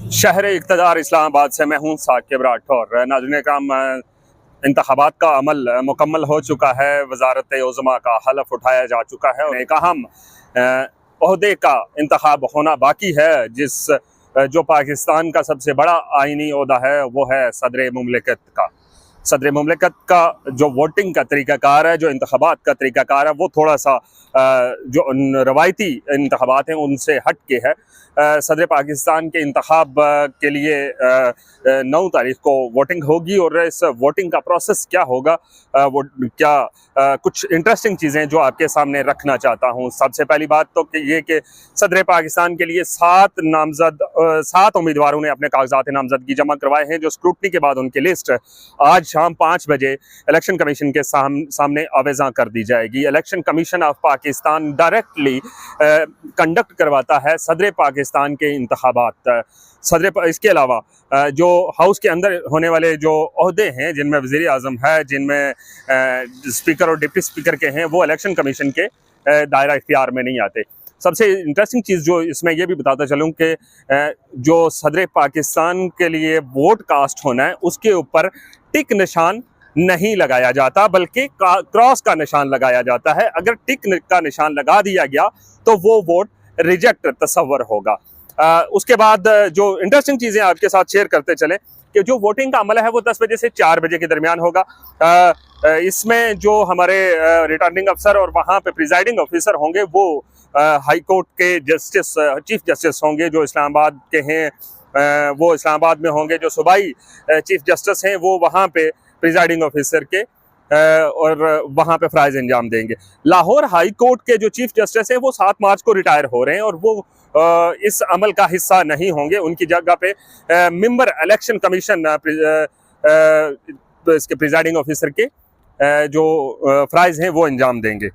शहर इक़्तिदार इस्लामाबाद से मैं हूँ साकिब राठौर। नाज़रीन कराम, इंतख़ाबात का अमल मुकम्मल हो चुका है। वज़ारत-ए-उज़्मा का हलफ़ उठाया जा चुका है और एक अहम ओहदे का इंतख़ाब होना बाकी है, जो पाकिस्तान का सबसे बड़ा आइनी ओहदा है वो है सदर मुमलिकत का। सदर मुमलिकत का जो वोटिंग का तरीक़ाकार है, जो इंतख़ाबात का तरीक़ाकार है, वो थोड़ा सा जो रवायती इंतख़ाबात हैं उनसे हट के है। सदर पाकिस्तान के इंतख़ाब के लिए 9 तारीख़ को वोटिंग होगी और इस वोटिंग का प्रोसेस क्या होगा, वो क्या कुछ इंटरेस्टिंग चीज़ें जो आपके सामने रखना चाहता हूँ। सबसे पहली बात तो ये कि सदर पाकिस्तान के लिए 7 उम्मीदवारों ने अपने कागजात नामजदगी जमा करवाए हैं, जो स्क्रूटनी के बाद उनकी लिस्ट आज शाम 5 बजे इलेक्शन कमीशन के सामने आवेज़ा कर दी जाएगी। Election commission of Pakistan directly conduct करवाता है सदर पाकिस्तान के इंतखाबात। इसके अलावा जो हाउस के अंदर होने वाले जो ओहदे हैं, जिनमें वज़ीर आज़म है, जिनमें स्पीकर और डिप्टी स्पीकर के हैं, वो इलेक्शन कमीशन के दायरा इख्तियार में नहीं आते। सबसे इंटरेस्टिंग चीज़ जो इसमें यह भी बताता चलूँ कि जो सदर पाकिस्तान के लिए वोट कास्ट होना है, उसके ऊपर टिक निशान नहीं लगाया जाता, बल्कि क्रॉस का निशान लगाया जाता है। अगर टिक का निशान लगा दिया गया तो वो वोट रिजेक्ट तस्वर होगा। उसके बाद जो इंटरेस्टिंग चीज़ें आपके साथ शेयर करते चले कि जो वोटिंग का अमल है वो 10 बजे से 4 बजे के दरमियान होगा। इसमें जो हमारे रिटर्निंग अफसर और वहाँ पे प्रिजाइडिंग ऑफिसर होंगे वो हाई कोर्ट के जस्टिस, चीफ जस्टिस होंगे जो इस्लामाबाद के हैं, वो इस्लामाबाद में होंगे। जो सूबाई चीफ जस्टिस हैं वो वहाँ पे प्रिजाइडिंग ऑफिसर के और वहाँ पे फ़राइज़ अंजाम देंगे। लाहौर हाई कोर्ट के जो चीफ जस्टिस हैं वो 7 मार्च को रिटायर हो रहे हैं और वो इस अमल का हिस्सा नहीं होंगे। उनकी जगह पे मेंबर इलेक्शन कमीशन इसके प्रिजाइडिंग ऑफिसर के जो फ़राइज़ हैं वो अंजाम देंगे।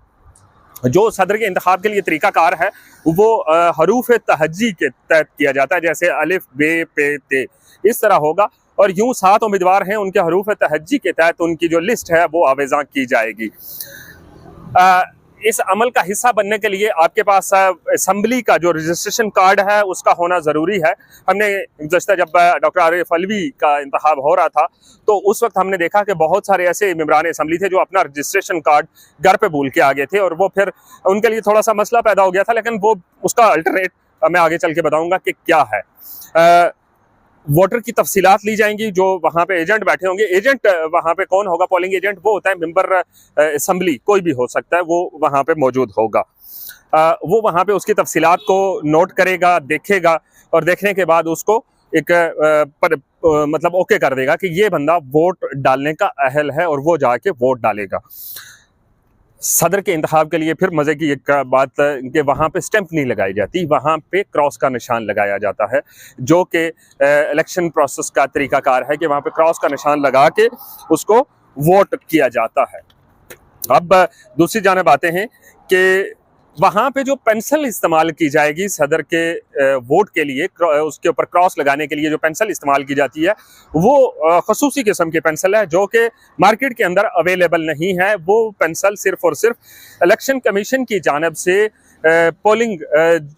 जो सदर के इंतखाब के लिए तरीक़ाकार है वो हरूफ तहज्जी के तहत किया जाता है, जैसे अलिफ बे पे ते इस तरह होगा। और यूं 7 उम्मीदवार हैं, उनके हरूफ तहज्जी के तहत उनकी जो लिस्ट है वो आवेज़ा की जाएगी। इस अमल का हिस्सा बनने के लिए आपके पास असम्बली का जो रजिस्ट्रेशन कार्ड है उसका होना ज़रूरी है। हमने गुज़श्ता जब डॉक्टर आरिफ अलवी का इंतखाब हो रहा था तो उस वक्त हमने देखा कि बहुत सारे ऐसे मेंबरान असम्बली थे जो अपना रजिस्ट्रेशन कार्ड घर पे भूल के आ गए थे और वो फिर उनके लिए थोड़ा सा मसला पैदा हो गया था, लेकिन वो उसका अल्टरनेट मैं आगे चल के बताऊँगा कि क्या है। वोटर की तफसीलात ली जाएंगी, जो वहाँ पे एजेंट बैठे होंगे। एजेंट वहाँ पे कौन होगा? पोलिंग एजेंट वो होता है मेंबर असम्बली, कोई भी हो सकता है, वो वहाँ पे मौजूद होगा। वो वहाँ पे उसकी तफसीलात को नोट करेगा, देखेगा और देखने के बाद उसको एक मतलब ओके कर देगा कि ये बंदा वोट डालने का अहल है और वो जाके वोट डालेगा। सदर के इंतखाब के लिए फिर मज़े की एक बात कि वहाँ पे स्टैंप नहीं लगाई जाती, वहाँ पे क्रॉस का निशान लगाया जाता है, जो कि इलेक्शन प्रोसेस का तरीक़ाकार है कि वहाँ पे क्रॉस का निशान लगा के उसको वोट किया जाता है। अब दूसरी जानिब आते हैं कि वहाँ पे जो पेंसिल इस्तेमाल की जाएगी सदर के वोट के लिए, उसके ऊपर क्रॉस लगाने के लिए जो पेंसिल इस्तेमाल की जाती है वो खसूसी किस्म की पेंसिल है, जो कि मार्केट के अंदर अवेलेबल नहीं है। वो पेंसिल सिर्फ और सिर्फ इलेक्शन कमीशन की जानिब से पोलिंग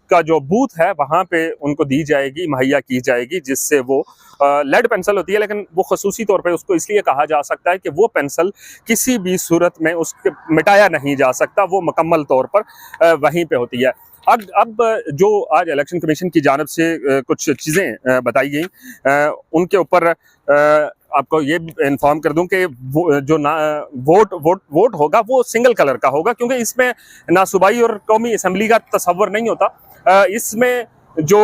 का जो बूथ है वहाँ पे उनको दी जाएगी, मुहैया की जाएगी, जिससे वो लेड पेंसिल होती है, लेकिन वो खसूसी तौर पे उसको इसलिए कहा जा सकता है कि वो पेंसिल किसी भी सूरत में उसके मिटाया नहीं जा सकता, वो मुकम्मल तौर पर वहीं पे होती है। अब जो आज इलेक्शन कमीशन की जानिब से कुछ चीज़ें बताई गई, उनके ऊपर आपको ये इन्फॉर्म कर दूं कि जो वोट होगा वो सिंगल कलर का होगा, क्योंकि इसमें ना सूबाई और कौमी असम्बली का तस्वर नहीं होता। इसमें जो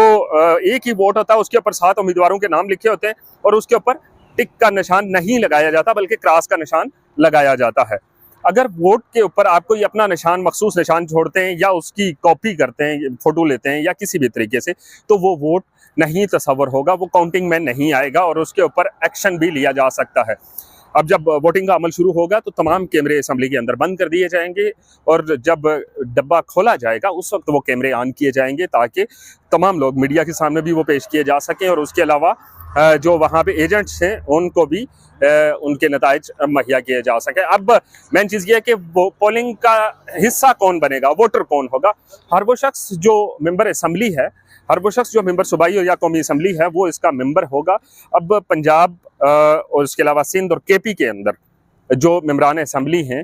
एक ही वोट होता है उसके ऊपर 7 उम्मीदवारों के नाम लिखे होते हैं और उसके ऊपर टिक का निशान नहीं लगाया जाता, बल्कि क्रॉस का निशान लगाया जाता है। अगर वोट के ऊपर आप कोई अपना निशान, मखसूस निशान छोड़ते हैं या उसकी कॉपी करते हैं, फ़ोटो लेते हैं या किसी भी तरीके से, तो वो वोट नहीं तस्वर होगा, वो काउंटिंग में नहीं आएगा और उसके ऊपर एक्शन भी लिया जा सकता है। अब जब वोटिंग का अमल शुरू होगा तो तमाम कैमरे असम्बली के अंदर बंद कर दिए जाएंगे और जब डब्बा खोला जाएगा उस वक्त वो कैमरे ऑन किए जाएंगे ताकि तमाम लोग मीडिया के सामने भी वो पेश किए जा सकें और उसके अलावा जो वहाँ पे एजेंट्स हैं उनको भी उनके नताइज मुहैया किए जा सके। अब मेन चीज़ ये है कि वो पोलिंग का हिस्सा कौन बनेगा, वोटर कौन होगा। हर वो शख्स जो मेंबर असम्बली है, हर वो शख्स जो मेंबर सूबाई या कौमी असम्बली है वो इसका मेंबर होगा। अब पंजाब और उसके अलावा सिंध और केपी के अंदर जो मेंबरान असम्बली हैं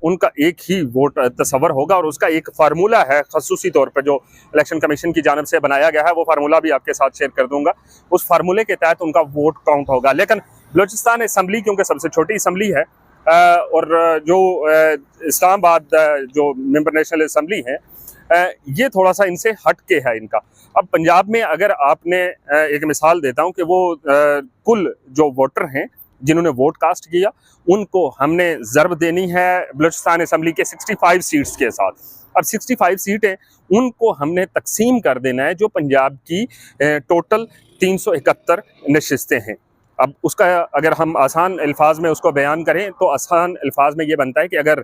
उनका एक ही वोट तस्वर होगा और उसका एक फार्मूला है खसूसी तौर पर जो इलेक्शन कमीशन की जानब से बनाया गया है, वो फार्मूला भी आपके साथ शेयर कर दूंगा। उस फार्मूले के तहत उनका वोट काउंट होगा। लेकिन बलूचिस्तान असम्बली क्योंकि सबसे छोटी असम्बली है और जो इस्लामाबाद जो मेंबर नेशनल असम्बली है ये थोड़ा सा इनसे हट के है इनका। अब पंजाब में अगर आपने एक मिसाल देता हूँ कि वो कुल जो वोटर हैं जिन्होंने वोट कास्ट किया उनको हमने ज़रब देनी है बलूचिस्तान असम्बली के 65 सीट्स के साथ। अब 65 सीटें उनको हमने तकसीम कर देना है जो पंजाब की टोटल 371 नशिस्तें हैं। अब उसका अगर हम आसान अल्फाज में उसको बयान करें तो आसान अल्फाज में ये बनता है कि अगर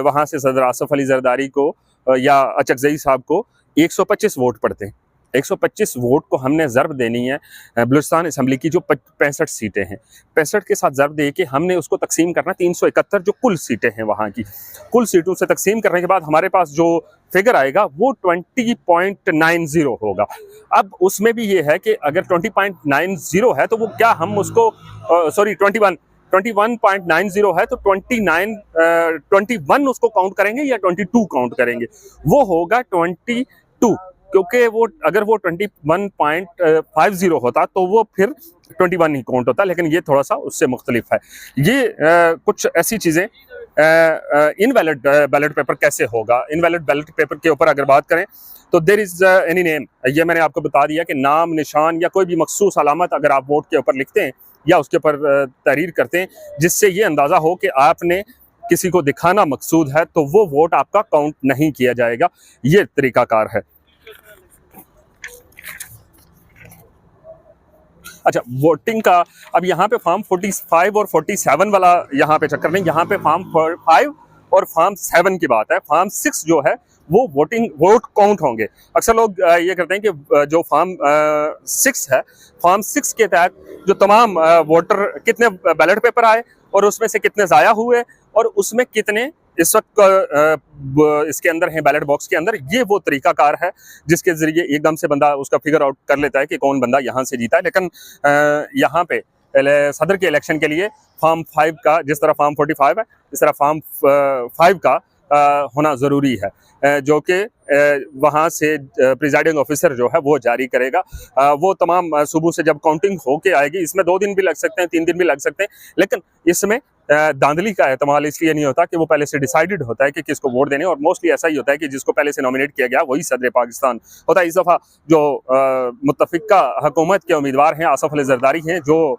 वहाँ से सदर आसफ अली जरदारी को या अचकजई साहब को 125 वोट पड़ते हैं, 125 वोट को हमने ज़रब देनी है बलूचिस्तान असम्बली की जो 65 सीटें हैं, 65 के साथ ज़रब दे के हमने उसको तकसीम करना 371 जो कुल सीटें हैं वहाँ की। कुल सीटों से तकसीम करने के बाद हमारे पास जो फिगर आएगा वो 20.90 होगा। अब उसमें भी ये है कि अगर 20.90 है तो वो क्या हम उसको 21.90 है तो 21 उसको काउंट करेंगे या 22 काउंट करेंगे? वो होगा 22, क्योंकि वो अगर वो 21.50 होता तो वो फिर 21 ही काउंट होता, लेकिन ये थोड़ा सा उससे मुख्तलिफ है। ये कुछ ऐसी चीज़ें इनवैलिड बैलेट पेपर कैसे होगा, इनवैलिड बैलेट पेपर के ऊपर अगर बात करें तो देयर इज़ एनी नेम, ये मैंने आपको बता दिया कि नाम, निशान या कोई भी मखसूस अलामत अगर आप वोट के ऊपर लिखते हैं या उसके ऊपर तहरीर करते हैं जिससे ये अंदाज़ा हो कि आपने किसी को दिखाना मकसूद है तो वो वोट आपका काउंट नहीं किया जाएगा। ये तरीकाकार है। अच्छा, वोटिंग का अब यहाँ पे फॉर्म 45 और 47 वाला यहाँ पे चक्कर नहीं, यहाँ पे फॉर्म 5 और फॉर्म 7 की बात है। फॉर्म 6 जो है वो वोट काउंट होंगे। अक्सर लोग ये करते हैं कि जो फॉर्म 6 है, फॉर्म 6 के तहत जो तमाम वोटर कितने बैलेट पेपर आए और उसमें से कितने ज़ाया हुए और उसमें कितने इस वक्त इसके अंदर है बैलेट बॉक्स के अंदर, ये वो तरीकाकार है जिसके जरिए एकदम से बंदा उसका फिगर आउट कर लेता है कि कौन बंदा यहाँ से जीता है। लेकिन यहाँ पे सदर के इलेक्शन के लिए फॉर्म 5 का, जिस तरह फॉर्म 45 है इस तरह फॉर्म 5 का होना ज़रूरी है जो कि वहाँ से प्रिजाइडिंग ऑफिसर जो है वो जारी करेगा। वो तमाम सुबह से जब काउंटिंग होके आएगी, इसमें 2 दिन भी लग सकते हैं, 3 दिन भी लग सकते हैं, लेकिन इसमें धांधली का एहतमाल इसलिए नहीं होता कि वो पहले से डिसाइडेड होता है कि किसको वोट देने, और मोस्टली ऐसा ही होता है कि जिसको पहले से नॉमिनेट किया गया वही सदर पाकिस्तान होता है। इस दफ़ा जो मुत्तफिका हुकूमत के उम्मीदवार हैं आसफ अली जरदारी हैं, जो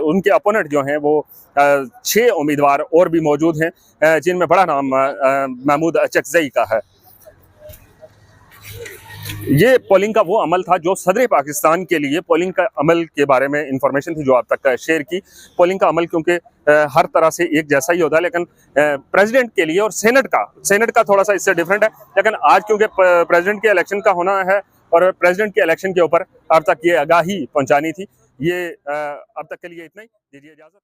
उनके अपोनेंट जो हैं वो 6 उम्मीदवार और भी मौजूद हैं जिनमें बड़ा नाम महमूद अचकजई का है। ये पोलिंग का वो अमल था जो सदर पाकिस्तान के लिए पोलिंग का अमल के बारे में इंफॉर्मेशन थी जो आप तक शेयर की। पोलिंग का अमल क्योंकि हर तरह से एक जैसा ही होता है, लेकिन प्रेसिडेंट के लिए और सेनेट का थोड़ा सा इससे डिफरेंट है। लेकिन आज क्योंकि प्रेसिडेंट के इलेक्शन का होना है और प्रेसिडेंट के इलेक्शन के ऊपर अब तक ये आगाही पहुंचानी थी, ये अब तक के लिए इतना ही, दीजिए इजाज़त।